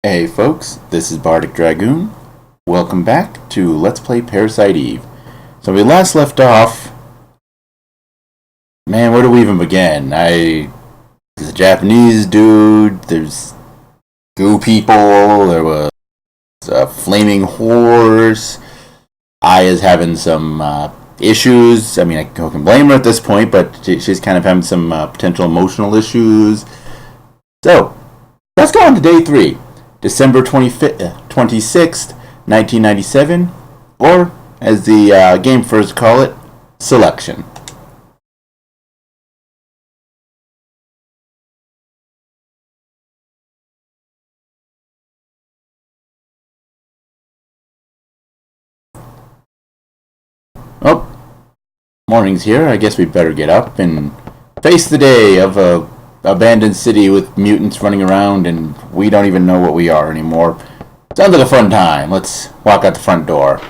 Hey folks, this is Bardic Dragoon. Welcome back to Let's Play Parasite Eve. So we last left off... Man, where do we even begin? There's a Japanese dude, there's goo people, there was a flaming horse, Aya's having some issues. I mean, I can blame her at this point, but she's kind of having some potential emotional issues. So, let's go on to day 3. December 26th, 1997, or, as the game first call it, Selection. Oh, morning's here. I guess we better get up and face the day of a abandoned city with mutants running around and we don't even know what we are anymore. Sounds like a fun time. Let's walk out the front door.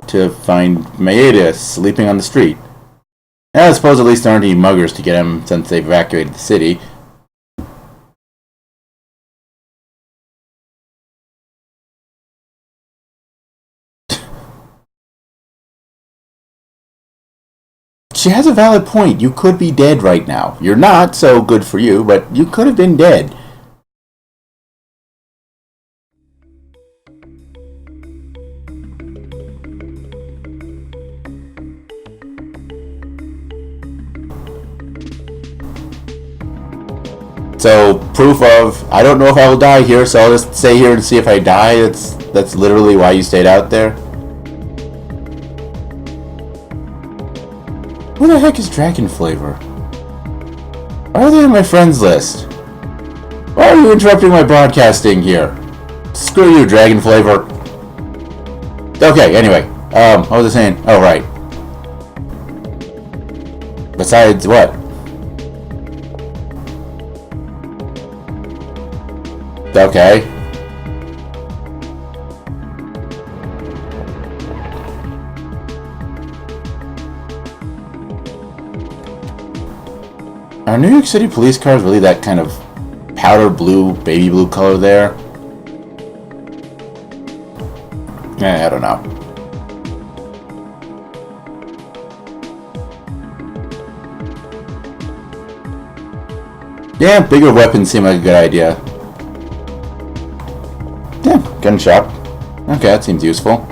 To find Maeda sleeping on the street. I suppose at least there aren't any muggers to get him since they've evacuated the city. She has a valid point. You could be dead right now. You're not, so good for you, but you could have been dead. So, proof of, I don't know if I will die here, so I'll just stay here and see if I die. That's literally why you stayed out there. Who the heck is Dragon Flavor? Why are they on my friends list? Why are you interrupting my broadcasting here? Screw you, Dragon Flavor. Okay, anyway. What was I saying? Oh, right. Besides what? Okay. Are New York City police cars really that kind of powder blue, baby blue color there? I don't know. Yeah, bigger weapons seem like a good idea. Yeah, gun shop. Okay, that seems useful.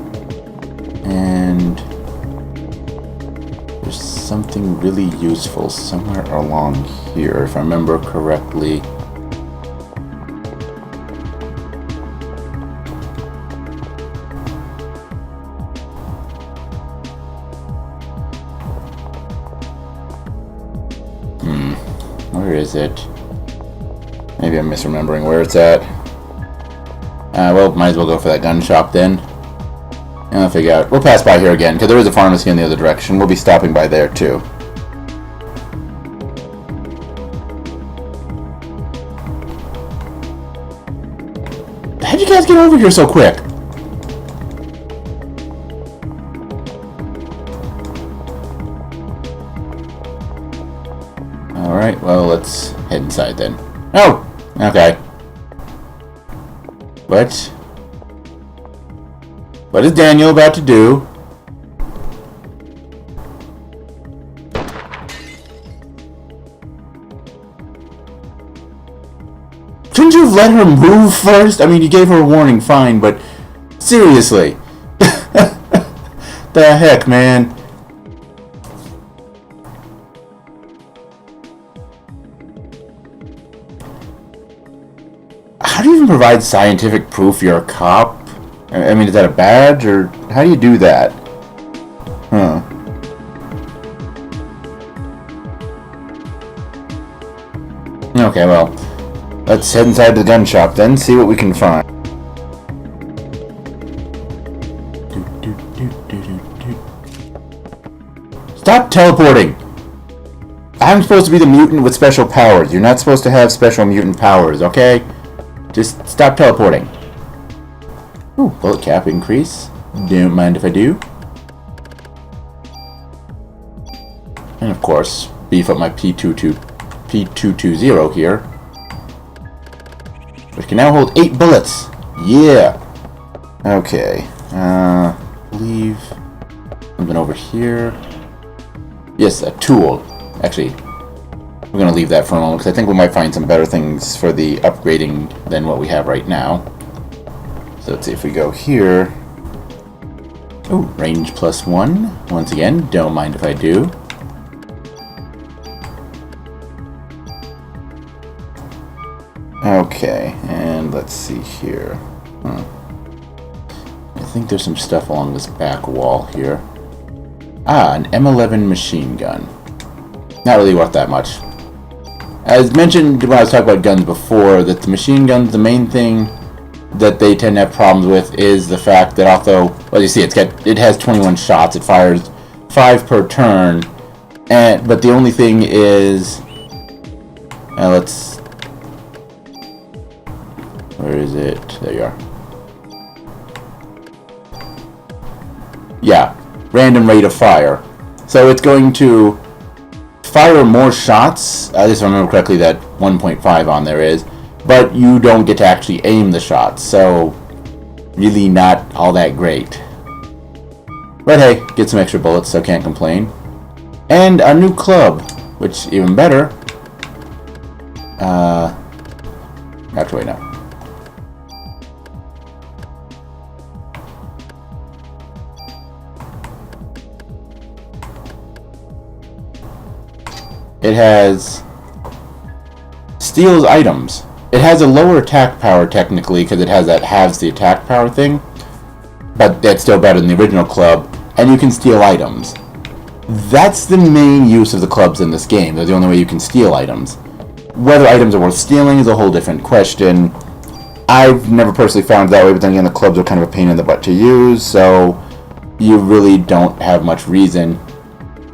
And there's something really useful somewhere along here, if I remember correctly. Where is it? Maybe I'm misremembering where it's at. Well, might as well go for that gun shop then. And I'll figure out. We'll pass by here again, because there is a pharmacy in the other direction. We'll be stopping by there, too. How'd you guys get over here so quick? Alright, well, let's head inside then. Oh! Okay. What is Daniel about to do? Shouldn't you have let her move first? I mean, you gave her a warning, fine, but seriously. The heck, man? How do you even provide scientific proof you're a cop? I mean, is that a badge, or how do you do that? Huh. Okay, well, let's head inside the gun shop then, see what we can find. Stop teleporting! I'm supposed to be the mutant with special powers. You're not supposed to have special mutant powers, okay? Just stop teleporting. Ooh, bullet cap increase. Don't mind if I do. And of course, beef up my P220 here. Which can now hold 8 bullets. Yeah! Okay. Leave something over here. Yes, a tool. Actually, we're going to leave that for a moment because I think we might find some better things for the upgrading than what we have right now. So let's see if we go here. Oh, range +1. Once again, don't mind if I do. Okay, and let's see here. I think there's some stuff along this back wall here. Ah, an M11 machine gun. Not really worth that much. As mentioned when I was talking about guns before, that the machine guns, the main thing that they tend to have problems with is the fact that although, well, you see, it has 21 shots, it fires 5 per turn, but the only thing is, where is it? There you are. Yeah, random rate of fire. So it's going to fire more shots. At least if I remember correctly, that 1.5 on there is. But you don't get to actually aim the shots. So really not all that great. But hey, get some extra bullets, so can't complain. And a new club, which even better. Actually, no. It has steals items. It has a lower attack power technically because it has that halves the attack power thing, but that's still better than the original club. And you can steal items. That's the main use of the clubs in this game. They're the only way you can steal items. Whether items are worth stealing is a whole different question. I've never personally found it that way, but then again, the clubs are kind of a pain in the butt to use, so you really don't have much reason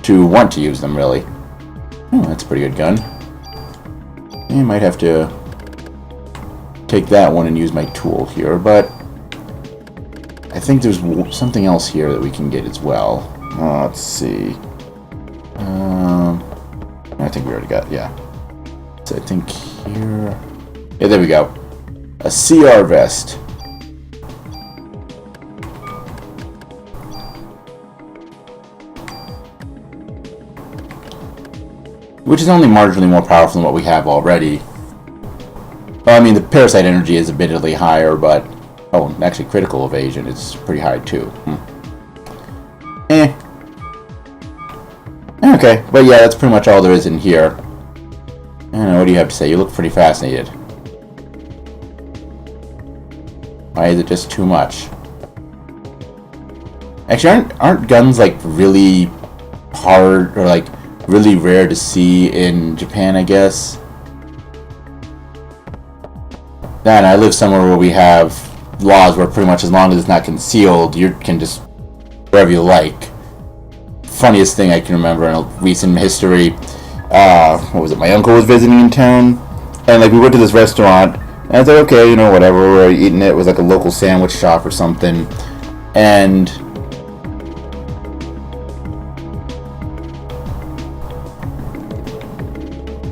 to want to use them, really. Oh, that's a pretty good gun. You might have to take that one and use my tool here, but I think there's something else here that we can get as well. Let's see. I think we already got, yeah. So I think here... Yeah, there we go. A CR vest. Which is only marginally more powerful than what we have already. Well, I mean, the Parasite energy is admittedly higher, but... Oh, actually, critical evasion is pretty high, too. Okay, but yeah, that's pretty much all there is in here. I don't know, what do you have to say? You look pretty fascinated. Why is it just too much? Actually, aren't guns, like, really hard, or, like, really rare to see in Japan, I guess? And I live somewhere where we have laws where pretty much as long as it's not concealed, you can just wherever you like. Funniest thing I can remember in recent history, what was it, my uncle was visiting in town, and like we went to this restaurant, and I was like, okay, you know, whatever, we're eating it. It was like a local sandwich shop or something, and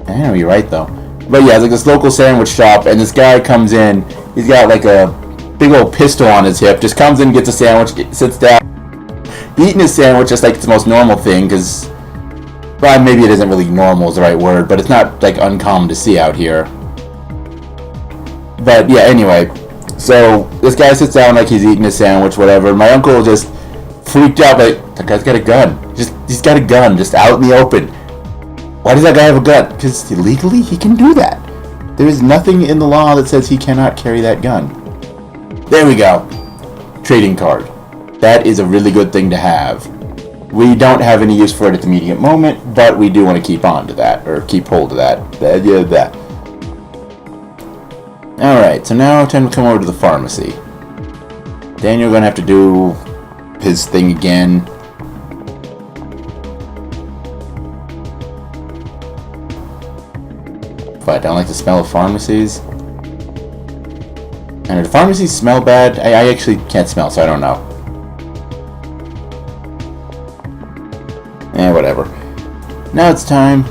I know, you're right though. But yeah, it's like this local sandwich shop, and this guy comes in, he's got like a big old pistol on his hip, just comes in, gets a sandwich, sits down, eating his sandwich just like it's the most normal thing, because, well, maybe it isn't really normal is the right word, but it's not like uncommon to see out here. But yeah, anyway, so this guy sits down like he's eating his sandwich, whatever, and my uncle just freaked out, like, that guy's got a gun. He's got a gun, just out in the open. Why does that guy have a gun? Because legally, he can do that. There is nothing in the law that says he cannot carry that gun. There we go. Trading card. That is a really good thing to have. We don't have any use for it at the immediate moment, but we do want to keep on to that, or keep hold of that. That. Alright, so now time to come over to the pharmacy. Daniel's going to have to do his thing again. But I don't like the smell of pharmacies. And do pharmacies smell bad? I actually can't smell, so I don't know. Whatever. Now it's time.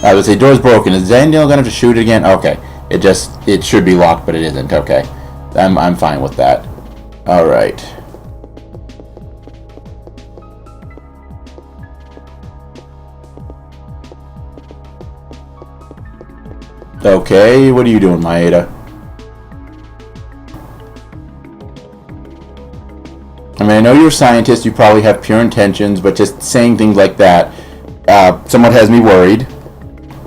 I would say door's broken. Is Daniel gonna have to shoot it again? Okay. It should be locked, but it isn't. Okay. I'm fine with that. Alright. Okay, what are you doing, Maeda? I mean, I know you're a scientist, you probably have pure intentions, but just saying things like that somewhat has me worried.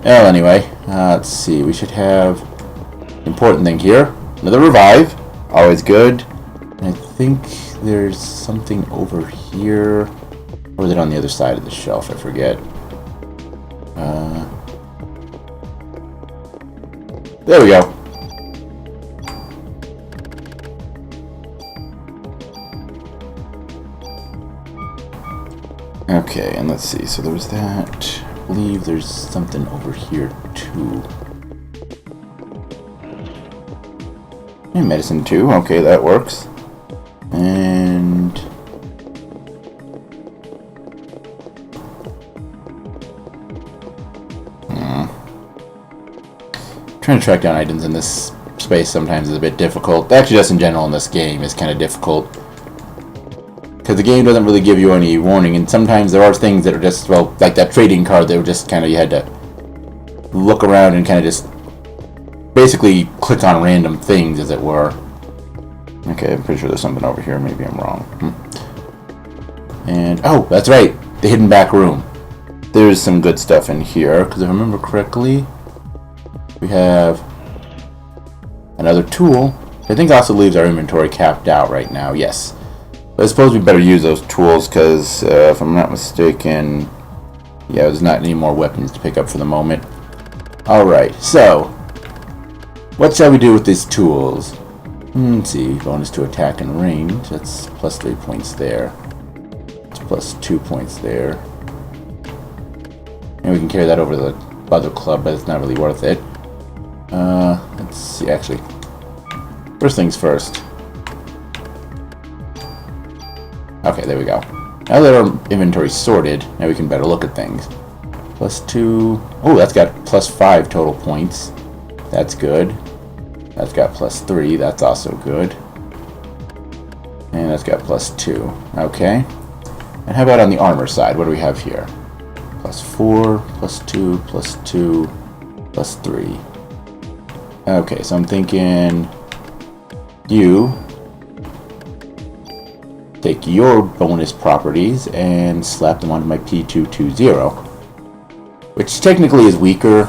Well, anyway, let's see. We should have important thing here. Another revive. Always good. And I think there's something over here. Or is it on the other side of the shelf? I forget. There we go. Okay, and let's see. So there was that. I believe there's something over here too. And medicine too. Okay, that works. And trying to track down items in this space sometimes is a bit difficult. Actually, just in general in this game is kind of difficult. Because the game doesn't really give you any warning, and sometimes there are things that are just, well, like that trading card, they were just kind of, you had to look around and kind of just basically click on random things, as it were. Okay, I'm pretty sure there's something over here. Maybe I'm wrong. And, oh, that's right, the hidden back room. There's some good stuff in here, because if I remember correctly, we have another tool. I think also leaves our inventory capped out right now. Yes. But I suppose we better use those tools because, if I'm not mistaken, yeah, there's not any more weapons to pick up for the moment. Alright, so what shall we do with these tools? Let's see, bonus to attack and range. That's plus 3 points there. It's plus 2 points there. And we can carry that over to the other club, but it's not really worth it. Let's see, actually. First things first. Okay, there we go. Now that our inventory's sorted, now we can better look at things. Plus 2... Oh, that's got plus 5 total points. That's good. That's got plus 3. That's also good. And that's got plus 2. Okay. And how about on the armor side? What do we have here? Plus 4, plus 2, plus 2, plus 3. Okay, so I'm thinking... You... take your bonus properties and slap them onto my P220, which technically is weaker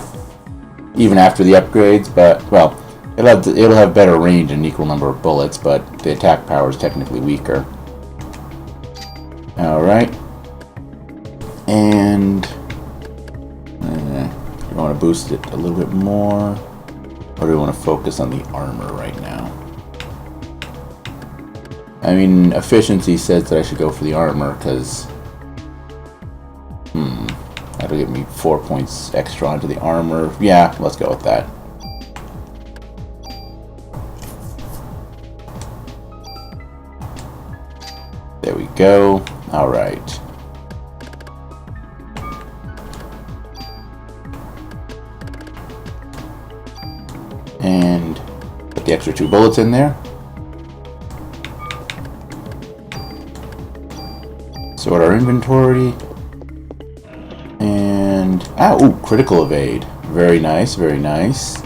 even after the upgrades, but, well, it'll have better range and an equal number of bullets, but the attack power is technically weaker. Alright. And you want to boost it a little bit more, or do we want to focus on the armor right now? I mean, efficiency says that I should go for the armor, because... that'll give me 4 points extra onto the armor. Yeah, let's go with that. There we go. Alright. And put the extra 2 bullets in there. Sort our inventory. And... ooh, critical evade. Very nice, very nice.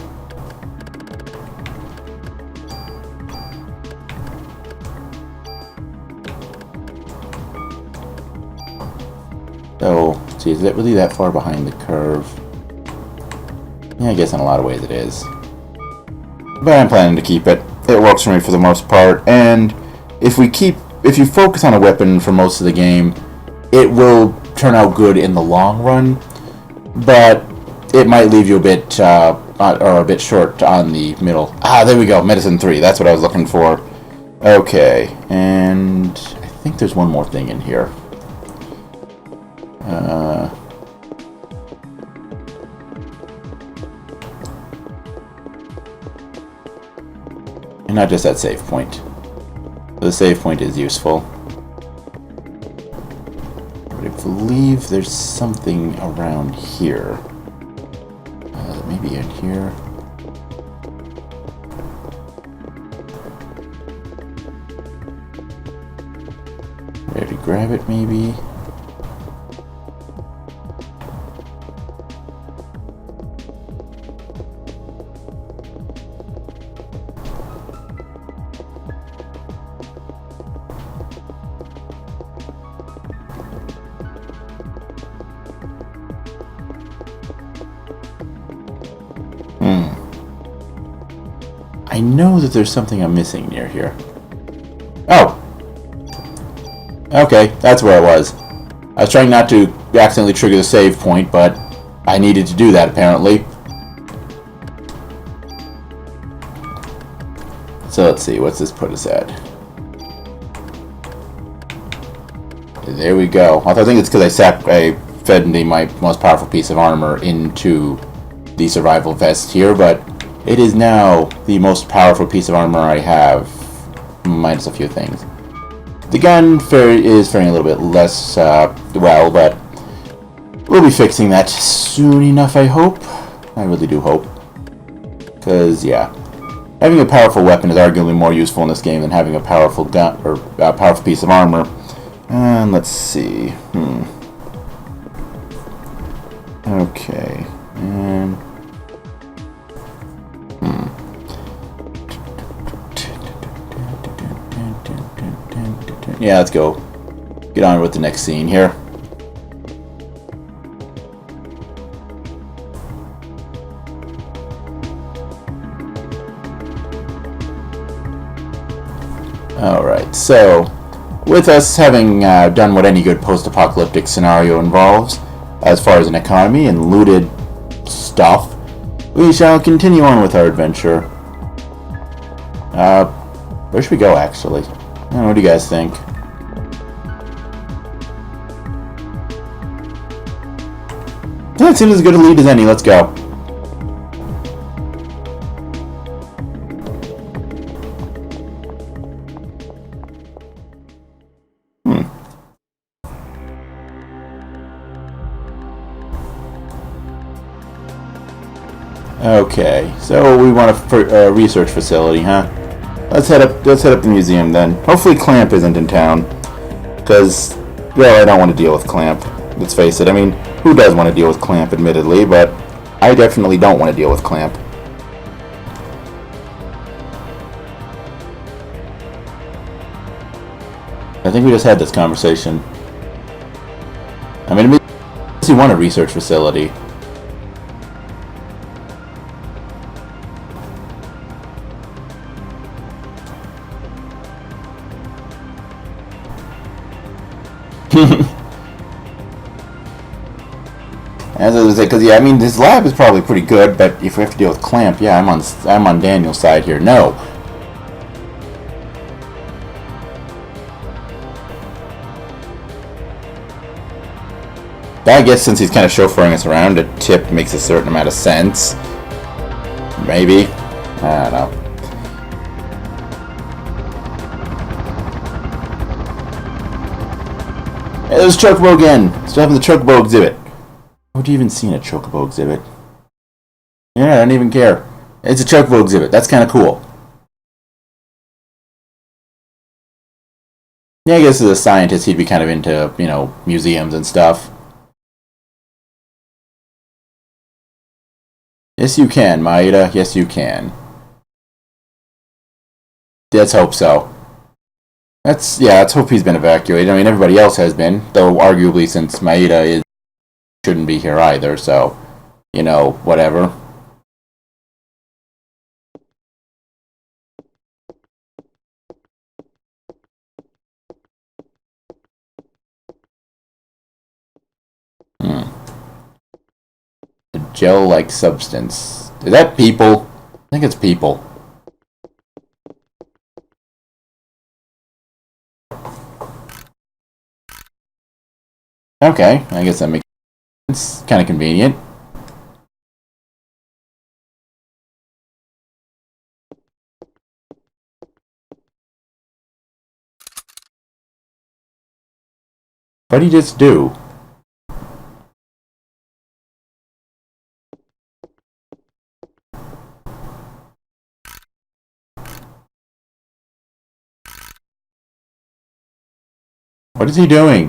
So, see, is it really that far behind the curve? Yeah, I guess in a lot of ways it is. But I'm planning to keep it. It works for me for the most part, and if you focus on a weapon for most of the game, it will turn out good in the long run, but it might leave you a bit, or a bit short on the middle. There we go, medicine 3, that's what I was looking for. Okay, and I think there's one more thing in here. And not just that save point. The save point is useful. But I believe there's something around here. Maybe in here. Ready to grab it, maybe? I know that there's something I'm missing near here. Oh! Okay, that's where I was. I was trying not to accidentally trigger the save point, but I needed to do that, apparently. So let's see, what's this put us at? There we go. I think it's because I fed my most powerful piece of armor into the survival vest here, but it is now the most powerful piece of armor I have, minus a few things. The gun is faring a little bit less well, but we'll be fixing that soon enough, I hope. I really do hope. Because, yeah, having a powerful weapon is arguably more useful in this game than having a powerful gun or a powerful piece of armor. And let's see. Okay. And yeah, let's go. Get on with the next scene here. Alright, so with us having done what any good post-apocalyptic scenario involves, as far as an economy and looted stuff, we shall continue on with our adventure. Where should we go, actually? What do you guys think? That seems as good a lead as any. Let's go. Okay, so we want a research facility, huh? Let's head up the museum then. Hopefully Clamp isn't in town, because, well, I don't want to deal with Clamp. Let's face it. I mean, who does want to deal with Clamp, admittedly, but I definitely don't want to deal with Clamp. I think we just had this conversation. I mean, you want a research facility. As I was saying, because yeah, I mean, this lab is probably pretty good, but if we have to deal with Clamp, yeah, I'm on Daniel's side here. No. I guess since he's kind of chauffeuring us around, a tip makes a certain amount of sense. Maybe. I don't know. Hey, there's Chocobo again. Still having the Chocobo exhibit. What do you even see in a Chocobo exhibit? Yeah, I don't even care. It's a Chocobo exhibit. That's kind of cool. Yeah, I guess as a scientist, he'd be kind of into, you know, museums and stuff. Yes, you can, Maeda. Yes, you can. Let's hope so. Let's hope he's been evacuated. I mean, everybody else has been, though arguably since Maeda shouldn't be here either, so, you know, whatever. A gel-like substance. Is that people? I think it's people. Okay, I guess that makes sense. Kind of convenient. What did he just do? What is he doing?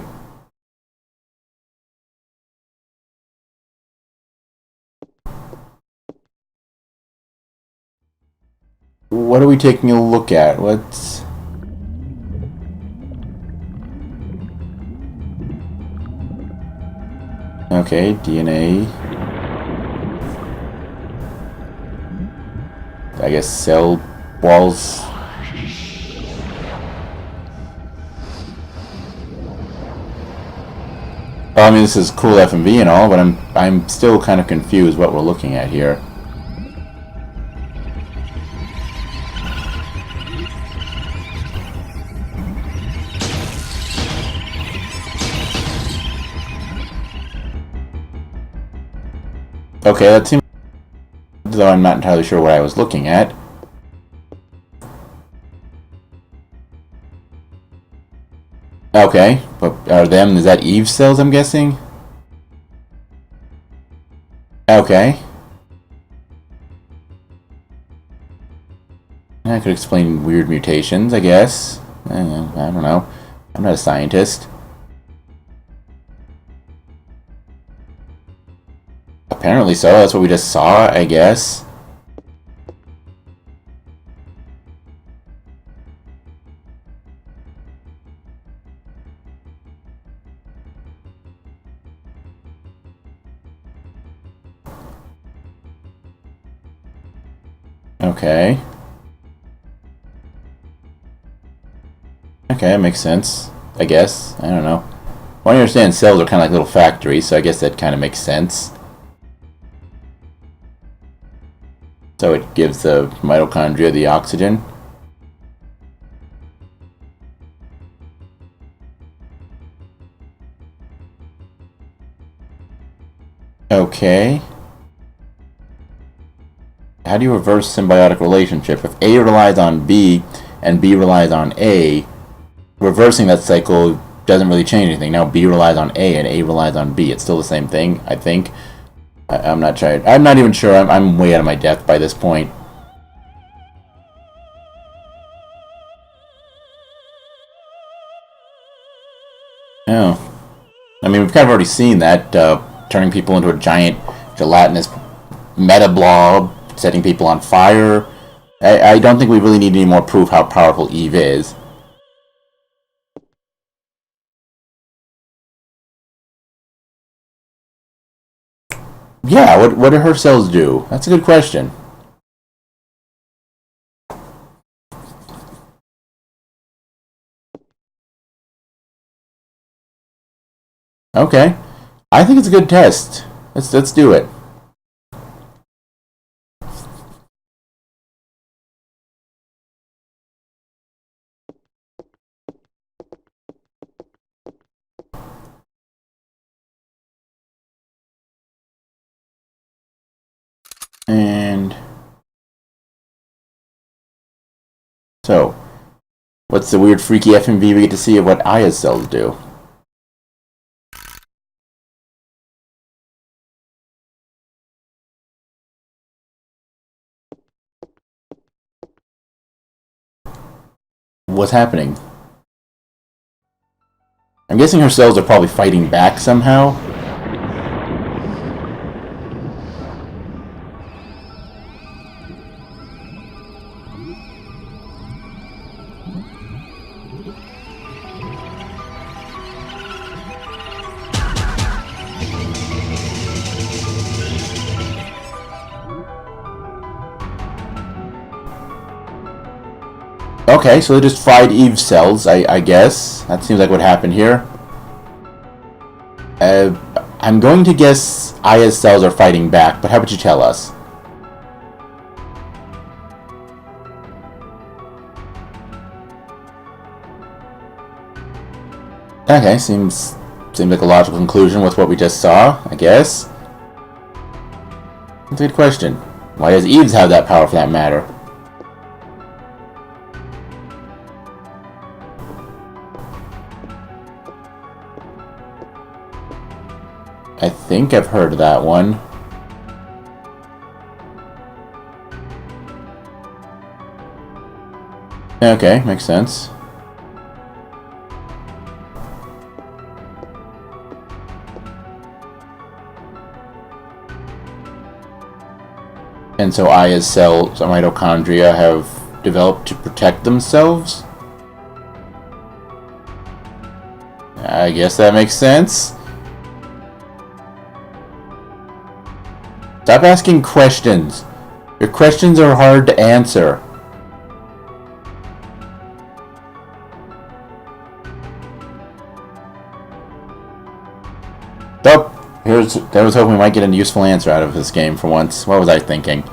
What are we taking a look at? What's... Okay, DNA. I guess cell walls. Well, I mean, this is cool F&V and all, but I'm still kind of confused what we're looking at here. Okay, that seems... though I'm not entirely sure what I was looking at. Okay, but are them... is that Eve's cells, I'm guessing? Okay. That could explain weird mutations, I guess. I don't know. I'm not a scientist. Apparently so, that's what we just saw, I guess. Okay. Okay, that makes sense. I guess. I don't know. Well, I understand cells are kind of like little factories, so I guess that kind of makes sense. So it gives the mitochondria the oxygen. Okay. How do you reverse symbiotic relationship? If A relies on B and B relies on A, reversing that cycle doesn't really change anything. Now B relies on A and A relies on B. It's still the same thing, I think. I'm not sure. I'm not even sure. I'm way out of my depth by this point. Oh. I mean, we've kind of already seen that, turning people into a giant gelatinous meta blob, setting people on fire. I don't think we really need any more proof how powerful Eve is. Yeah, what do her cells do? That's a good question. Okay. I think it's a good test. Let's do it. And so, what's the weird freaky FMV we get to see of what Aya's cells do? What's happening? I'm guessing her cells are probably fighting back somehow. Okay, so they just fried Eve's cells, I guess. That seems like what happened here. I'm going to guess Aya's cells are fighting back, but how about you tell us? Okay, seems like a logical conclusion with what we just saw, I guess. That's a good question. Why does Eve's have that power for that matter? I think I've heard of that one. Okay, makes sense. And so Aya's cells, mitochondria, have developed to protect themselves? I guess that makes sense. Stop asking questions. Your questions are hard to answer. Oh, I was hoping we might get a useful answer out of this game for once. What was I thinking?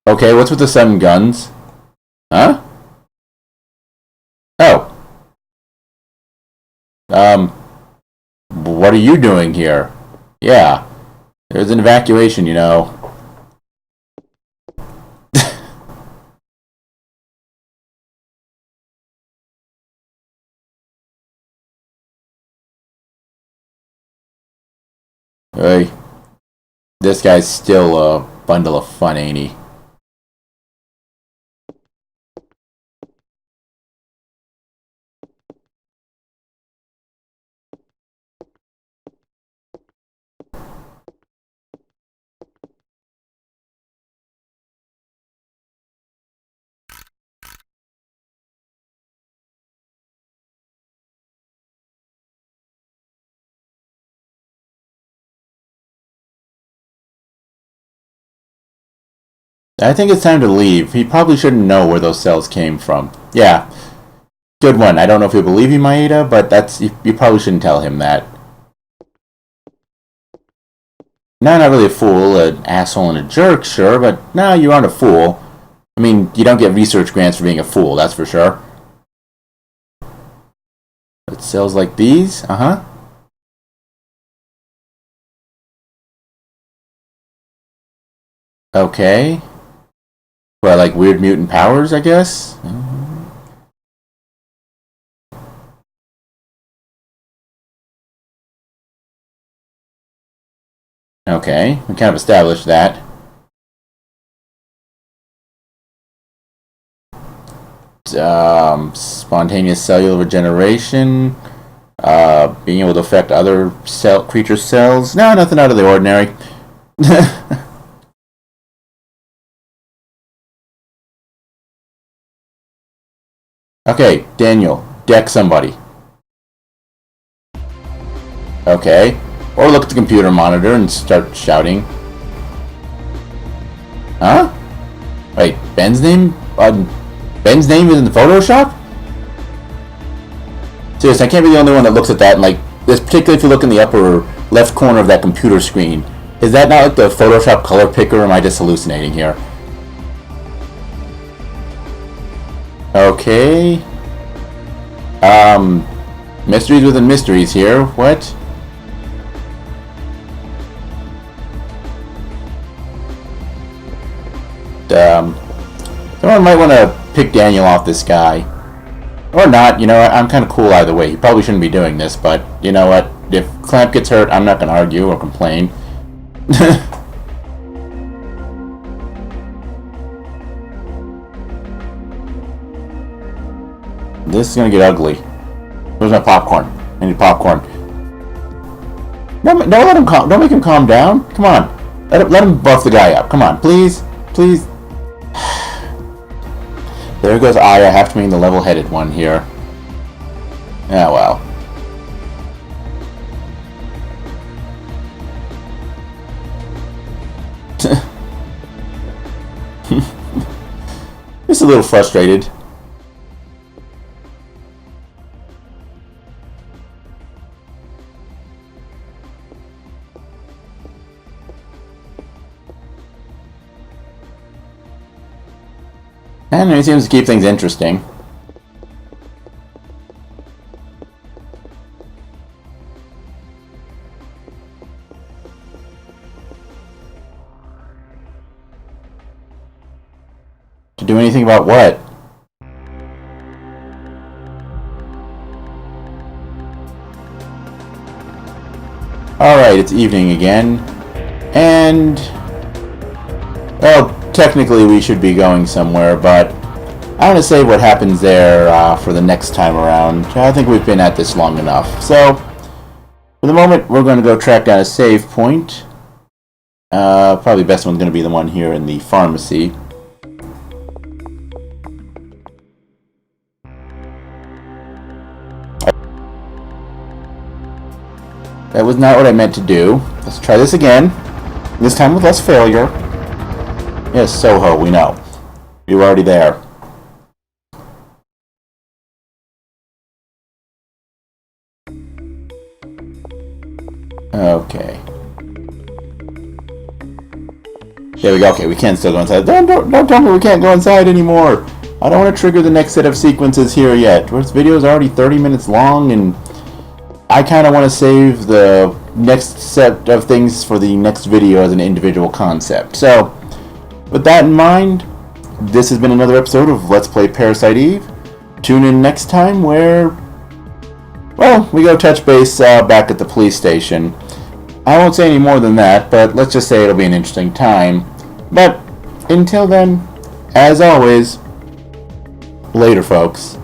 Okay, what's with the 7 guns? Huh? Oh. What are you doing here? Yeah. There's an evacuation, you know. Hey. This guy's still a bundle of fun, ain't he? I think it's time to leave. He probably shouldn't know where those cells came from. Yeah. Good one. I don't know if you believe you, Maeda, but you probably shouldn't tell him that. No, not really a fool, an asshole and a jerk, sure, but no, you aren't a fool. I mean, you don't get research grants for being a fool, that's for sure. But cells like these? Uh-huh. Okay. Well, like weird mutant powers, I guess? Okay, we kind of established that. Spontaneous cellular regeneration. Being able to affect other creature cells. No, nothing out of the ordinary. Okay, Daniel, deck somebody. Okay. Or look at the computer monitor and start shouting. Huh? Wait, Ben's name? Ben's name is in the Photoshop? Seriously, I can't be the only one that looks at that and like, this, particularly if you look in the upper left corner of that computer screen. Is that not like the Photoshop color picker, or am I just hallucinating here? Okay. Mysteries within mysteries here. What? Someone might want to pick Daniel off this guy. Or not, you know, I'm kind of cool either way. He probably shouldn't be doing this, but you know what? If Clamp gets hurt, I'm not going to argue or complain. This is going to get ugly. Where's my popcorn? I need popcorn. Don't let him don't make him calm down. Come on. Let him buff the guy up. Come on, please. Please. There goes Aya. I have to mean the level-headed one here. Yeah, well. Just a little frustrated. And he seems to keep things interesting. To do anything about what? Alright, it's evening again. And... well, technically we should be going somewhere, but I'm going to save what happens there for the next time around. I think we've been at this long enough. So, for the moment, we're going to go track down a save point. Probably the best one's going to be the one here in the pharmacy. That was not what I meant to do. Let's try this again. This time with less failure. Yes, Soho, we know. We were already there. Okay. There we go. Okay, we can still go inside. Don't tell me we can't go inside anymore. I don't want to trigger the next set of sequences here yet. This video is already 30 minutes long, and I kind of want to save the next set of things for the next video as an individual concept. So, with that in mind, this has been another episode of Let's Play Parasite Eve. Tune in next time where, well, we go touch base back at the police station. I won't say any more than that, but let's just say it'll be an interesting time. But until then, as always, later, folks.